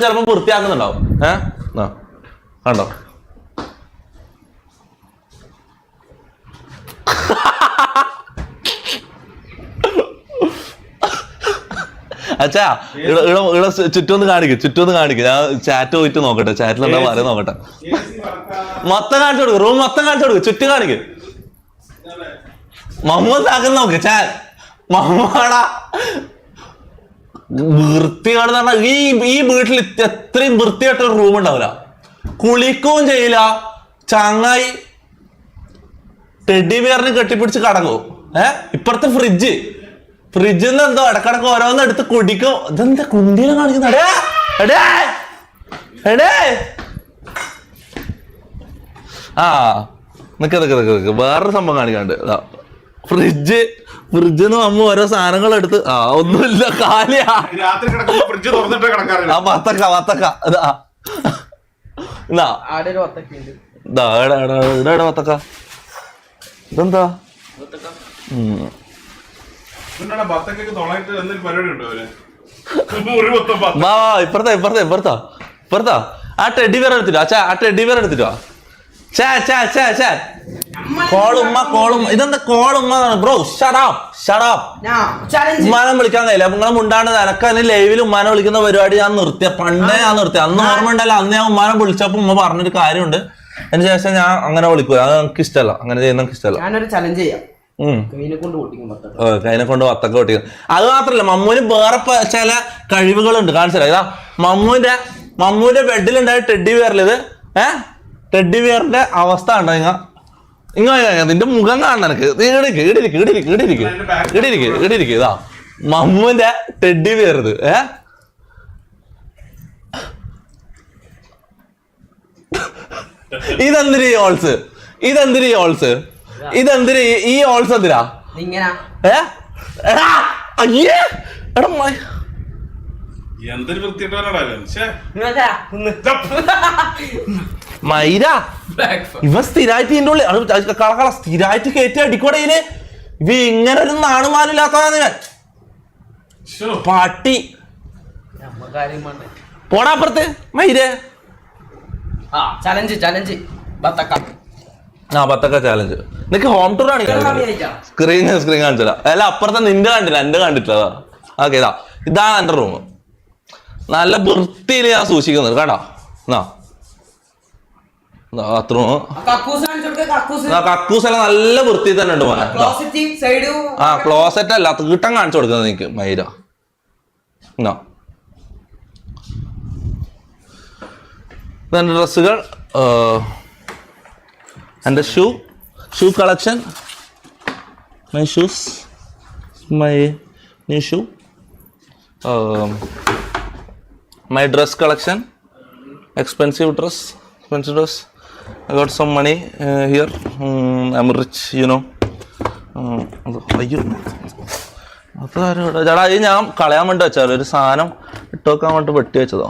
ചിലപ്പോ വൃത്തിയാക്കുന്നുണ്ടാവും. കണ്ടോ? അച്ഛാ ഇവിടെ ചുറ്റൊന്ന് കാണിക്കും. ഞാൻ ചാറ്റ് പോയിട്ട് നോക്കട്ടെ, ചാറ്റിൽ എന്താ പറയുക നോക്കട്ടെ. മൊത്തം കാണിച്ചു കൊടുക്കും, റൂം മൊത്തം കാണിച്ചു കൊടുക്കും, ചുറ്റും കാണിക്കും. മുഹമ്മദ് ആക്കുന്ന നോക്ക് മമ്മടാ വൃത്തികേട് എന്ന് പറഞ്ഞാൽ ഈ വീട്ടിൽ എത്രയും വൃത്തിയായിട്ടൊരു റൂം ഉണ്ടാവില്ല. കുളിക്കുകയും ചെയ്യില്ല. ചങ്ങായി ടെഡി ബിയറിന് കെട്ടിപ്പിടിച്ച് കടങ്ങും. ഇപ്പുറത്തെ ഫ്രിഡ്ജിൽ നിന്ന് എന്തോ ഇടക്കിടക്ക് ഓരോന്ന് എടുത്ത് കുടിക്കും. ഇതെന്താ കുണ്ടിനെ കാണിക്കുന്ന? നിക്ക് വേറൊരു സംഭവം കാണിക്കാണ്ട്. ഫ്രിഡ്ജിന്ന് അമ്മ ഓരോ സാധനങ്ങൾ എടുത്ത് ഒന്നുമില്ല, കാലിയാ. വത്തക്ക വത്തക്ക ഇതെന്താ? ഇപ്പുറത്താ ആ ടെഡി ബിയർ എടുത്തിട്ടോ. ആ ടെഡി ബിയർ എടുത്തിട്ടോ. ഇതെന്താ കോളുമ്മ? ബ്രോ ഉമ്മാനം വിളിക്കാൻ കഴിയില്ല. നിങ്ങളെ മുണ്ടാണ്ട് എനക്ക് അതിന് ലൈവിൽ ഉമ്മാനെ വിളിക്കുന്ന പരിപാടി ഞാൻ നിർത്തിയ. പണ്ടേ ഞാൻ നിർത്തിയ. അന്ന് ഓർമ്മ ഉണ്ടല്ലോ, അന്ന് ഞാൻ ഉമ്മാനെ വിളിച്ചപ്പോ ഉമ്മ പറഞ്ഞൊരു കാര്യമുണ്ട്. അതിന് ശേഷം ഞാൻ അങ്ങനെ വിളിക്കുക. അത് എനിക്ക് ഇഷ്ടമല്ല, അങ്ങനെ ചെയ്യുന്ന എനിക്ക് ഇഷ്ടമല്ല. ചലഞ്ച് ചെയ്യാം. കൈനെ കൊണ്ട് വത്തക്ക പൊട്ടിക്കും. അത് മാത്രല്ല, മമ്മൂന് വേറെ ചില കഴിവുകളുണ്ട്. കാണിച്ചല്ല. ഇതാ മമ്മൂന്റെ ബെഡിലുണ്ടായ ടെഡി ബിയറിൽ ടെഡി ബിയറിന്റെ അവസ്ഥ ഉണ്ടോ? നിന്റെ മുഖം കാണണം എനിക്ക്. ഇടിരിക്ക്. ഇതാ മമ്മൂന്റെ ടെഡി ബിയർ. ഇത് ഇതെന്തിരി ഓൾസ്? ഇതെന്തിരി ഈ ഓൾസ് എന്തിനാ? മൈര ഇവ സ്ഥിരായിട്ട് ഇതിന്റെ ഉള്ളിൽ കള സ്ഥിരായിട്ട് കയറ്റി അടിക്കൂടയില്. ഇവ ഇങ്ങനെ ഒരു നാണുമാനില്ലാത്തതാണ് ഞാൻ. പാട്ടി പോടാപ്പുറത്ത്. മൈരേ ചലഞ്ച് ബത്തക്ക ചാലഞ്ച്. നിനക്ക് ഹോം ടൂർ ആണ്. സ്ക്രീൻ കാണിച്ചില്ല. അല്ല അപ്പുറത്തെ നിന്റെ കണ്ടില്ല, എന്റെ കണ്ടിട്ടില്ല. ഓക്കെ ഇതാണ് എന്റെ റൂം. നല്ല വൃത്തിയിൽ ഞാൻ സൂക്ഷിക്കുന്നത് കേട്ടോ. കക്കൂസെല്ലാം നല്ല വൃത്തി തന്നെ ഉണ്ട്. ക്ലോസറ്റ് അല്ല, തീട്ടം കാണിച്ചു കൊടുക്കുന്നത് എനിക്ക് മൈര. ഇതെന്റെ ഡ്രസ്സുകൾ, എന്റെ shoe collection, my shoes, my new shoe, my dress collection, expensive dress. I got some money here. I'm rich, you know. അയ്യോ ചേട്ടാ, ഇത് ഞാൻ കളയാൻ വേണ്ടി വെച്ചാൽ ഒരു സാധനം ഇട്ടുവെക്കാൻ വേണ്ടി വെട്ടി വെച്ചതോ.